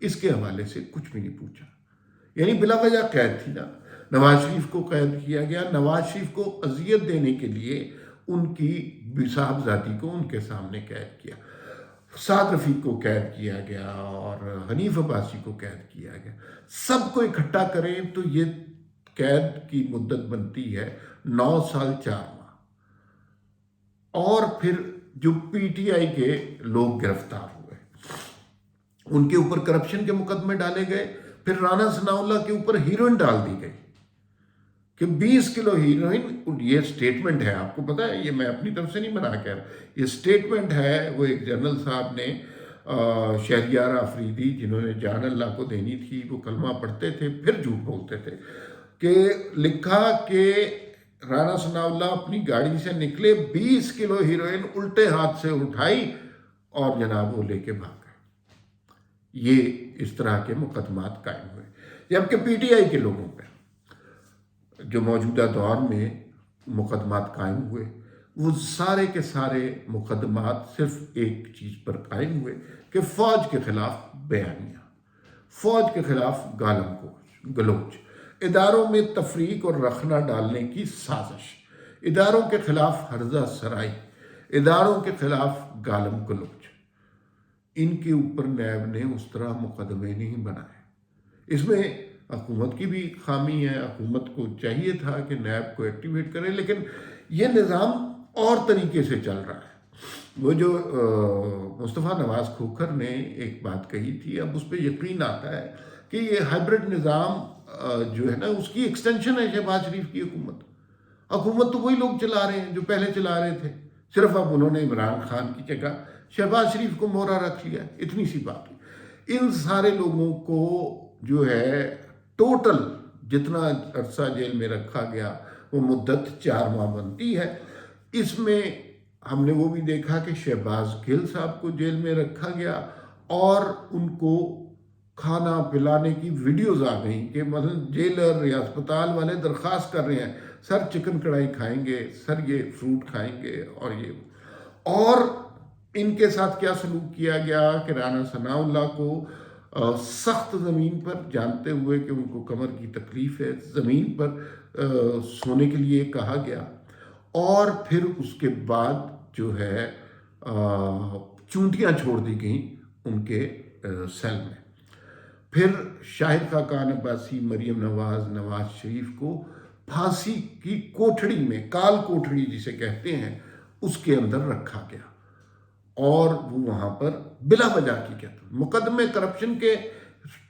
اس کے حوالے سے کچھ بھی نہیں پوچھا. یعنی بلا وجہ قید تھی نا. نواز شریف کو قید کیا گیا. نواز شریف کو اذیت دینے کے لیے ان کی صاحبزادی کو ان کے سامنے قید کیا. سعد رفیق کو قید کیا گیا اور حنیف عباسی کو قید کیا گیا. سب کو اکٹھا کریں تو یہ قید کی مدت بنتی ہے 9 سال 4 ماہ. اور پھر جو پی ٹی آئی کے لوگ گرفتار ہوئے ان کے اوپر کرپشن کے مقدمے ڈالے گئے. پھر رانا ثناء اللہ کے اوپر ہیروئن ڈال دی گئی کہ 20 کلو ہیروئن. یہ سٹیٹمنٹ ہے, آپ کو پتا ہے, یہ میں اپنی طرف سے نہیں بنا کہہ رہا, یہ سٹیٹمنٹ ہے. وہ ایک جنرل صاحب نے, شہریار آفریدی, جنہوں نے جان اللہ کو دینی تھی, وہ کلمہ پڑھتے تھے پھر جھوٹ بولتے تھے, کہ لکھا کہ رانا ثناء اللہ اپنی گاڑی سے نکلے, 20 کلو ہیروئن الٹے ہاتھ سے اٹھائی اور جناب وہ لے کے بھاگ گئے. یہ اس طرح کے مقدمات قائم ہوئے. جبکہ پی ٹی آئی کے لوگوں پہ جو موجودہ دور میں مقدمات قائم ہوئے, وہ سارے کے سارے مقدمات صرف ایک چیز پر قائم ہوئے کہ فوج کے خلاف بیانیہ, فوج کے خلاف گالم گلوچ, اداروں میں تفریق اور رخنہ ڈالنے کی سازش, اداروں کے خلاف ہرزہ سرائی, اداروں کے خلاف گالم گلوچ. ان کے اوپر نیب نے اس طرح مقدمے نہیں بنائے. اس میں حکومت کی بھی خامی ہے. حکومت کو چاہیے تھا کہ نیب کو ایکٹیویٹ کرے, لیکن یہ نظام اور طریقے سے چل رہا ہے. وہ جو مصطفیٰ نواز کھوکھر نے ایک بات کہی تھی, اب اس پہ یقین آتا ہے کہ یہ ہائبرڈ نظام جو ہے نا, اس کی ایکسٹینشن ہے شہباز شریف کی حکومت. حکومت تو وہی لوگ چلا رہے ہیں جو پہلے چلا رہے تھے, صرف اب انہوں نے عمران خان کی جگہ شہباز شریف کو مہرا رکھ لیا. اتنی سی بات ہے. ان سارے لوگوں کو جو ہے ٹوٹل جتنا عرصہ جیل میں رکھا گیا وہ مدت 4 ماہ بنتی ہے. اس میں ہم نے وہ بھی دیکھا کہ شہباز گل صاحب کو جیل میں رکھا گیا اور ان کو کھانا پلانے کی ویڈیوز آ گئیں کہ مثلا جیلر یا اسپتال والے درخواست کر رہے ہیں, سر چکن کڑھائی کھائیں گے, سر یہ فروٹ کھائیں گے, اور یہ. اور ان کے ساتھ کیا سلوک کیا گیا کہ رانا ثناء اللہ کو سخت زمین پر, جانتے ہوئے کہ ان کو کمر کی تکلیف ہے, زمین پر سونے کے لیے کہا گیا. اور پھر اس کے بعد جو ہے چونٹیاں چھوڑ دی گئیں ان کے سیل میں. پھر شاہد خاقان عباسی, مریم نواز, نواز شریف کو پھانسی کی کوٹھڑی میں, کال کوٹھڑی جسے کہتے ہیں, اس کے اندر رکھا گیا اور وہ وہاں پر بلا وجہ کی کہتے ہیں مقدمے کرپشن کے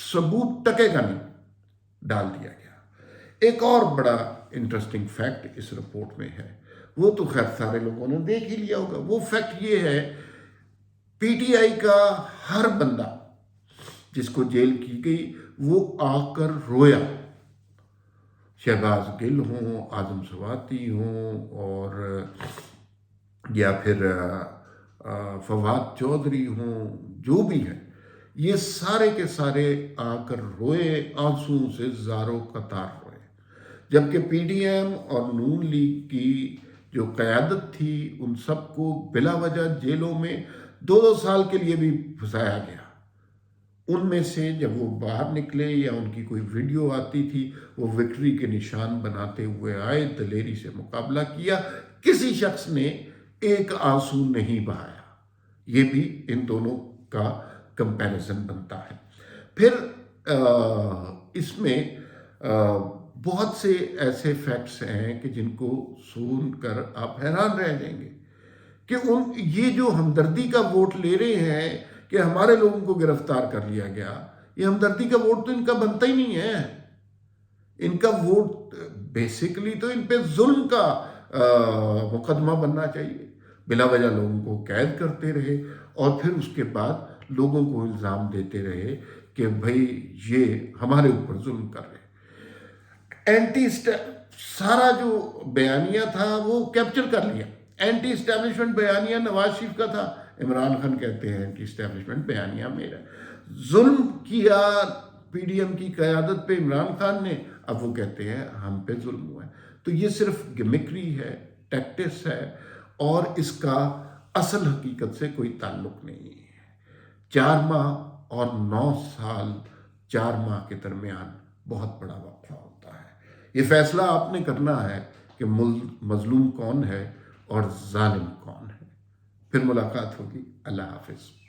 ثبوت ٹکے کا نہیں ڈال دیا گیا. ایک اور بڑا انٹرسٹنگ فیکٹ اس رپورٹ میں ہے, وہ تو خیر سارے لوگوں نے دیکھ ہی لیا ہوگا. وہ فیکٹ یہ ہے, پی ٹی آئی کا ہر بندہ جس کو جیل کی گئی وہ آ کر رویا. شہباز گل ہوں, اعظم سواتی ہوں, اور یا پھر فواد چودھری ہوں, جو بھی ہے, یہ سارے کے سارے آ کر روئے, آنسوؤں سے زاروں قطار روئے. جبکہ پی ڈی ایم اور نون لیگ کی جو قیادت تھی ان سب کو بلا وجہ جیلوں میں 2 سال کے لیے بھی پھنسایا گیا. ان میں سے جب وہ باہر نکلے یا ان کی کوئی ویڈیو آتی تھی, وہ وکٹری کے نشان بناتے ہوئے آئے, دلیری سے مقابلہ کیا, کسی شخص نے ایک آنسو نہیں بہایا. یہ بھی ان دونوں کا کمپیریزن بنتا ہے. پھر اس میں بہت سے ایسے فیکٹس ہیں کہ جن کو سن کر آپ حیران رہ جائیں گے کہ یہ جو ہمدردی کا ووٹ لے رہے ہیں کہ ہمارے لوگوں کو گرفتار کر لیا گیا, یہ ہمدردی کا ووٹ تو ان کا بنتا ہی نہیں ہے. ان کا ووٹ بیسیکلی تو ان پہ ظلم کا مقدمہ بننا چاہیے. بلا وجہ لوگوں کو قید کرتے رہے اور پھر اس کے بعد لوگوں کو الزام دیتے رہے کہ بھائی یہ ہمارے اوپر ظلم کر رہے. سارا جو بیانیہ تھا وہ کیپچر کر لیا. اینٹی اسٹیبلشمنٹ بیانیہ نواز شریف کا تھا, عمران خان کہتے ہیں اینٹی اسٹیبلشمنٹ بیانیہ میرا. ظلم کیا پی ڈی ایم کی قیادت پہ عمران خان نے, اب وہ کہتے ہیں ہم پہ ظلم ہوا ہے. تو یہ صرف گمکری ہے, ٹیکٹس ہے, اور اس کا اصل حقیقت سے کوئی تعلق نہیں ہے. 4 ماہ اور 9 سال 4 ماہ کے درمیان بہت بڑا واقعہ ہوتا ہے۔ یہ فیصلہ آپ نے کرنا ہے کہ مظلوم کون ہے اور ظالم کون ہے۔ پھر ملاقات ہوگی۔ اللہ حافظ۔